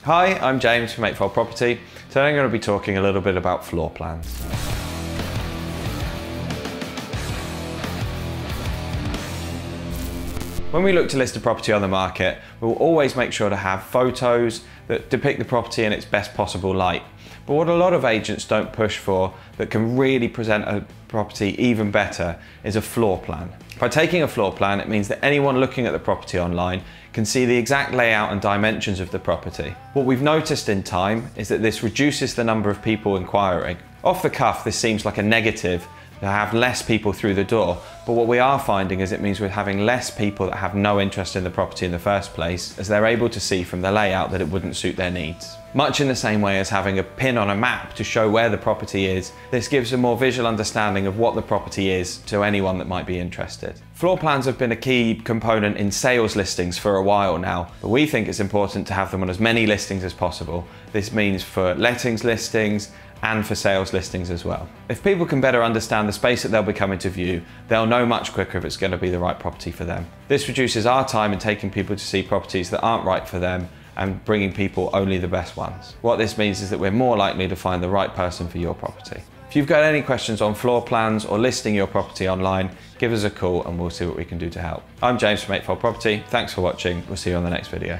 Hi, I'm James from Eightfold Property. Today I'm going to be talking a little bit about floor plans. When we look to list a property on the market, we'll always make sure to have photos that depict the property in its best possible light. But what a lot of agents don't push for that can really present a property even better is a floor plan. By taking a floor plan, it means that anyone looking at the property online can see the exact layout and dimensions of the property. What we've noticed in time is that this reduces the number of people inquiring. Off the cuff, this seems like a negative, to have less people through the door, but what we are finding is it means we're having less people that have no interest in the property in the first place, as they're able to see from the layout that it wouldn't suit their needs. Much in the same way as having a pin on a map to show where the property is, this gives a more visual understanding of what the property is to anyone that might be interested. Floor plans have been a key component in sales listings for a while now, but we think it's important to have them on as many listings as possible. This means for lettings listings and for sales listings as well. If people can better understand the space that they'll be coming to view, they'll know much quicker if it's going to be the right property for them. This reduces our time in taking people to see properties that aren't right for them and bringing people only the best ones. What this means is that we're more likely to find the right person for your property. If you've got any questions on floor plans or listing your property online, give us a call and we'll see what we can do to help. I'm James from Eightfold Property. Thanks for watching. We'll see you on the next video.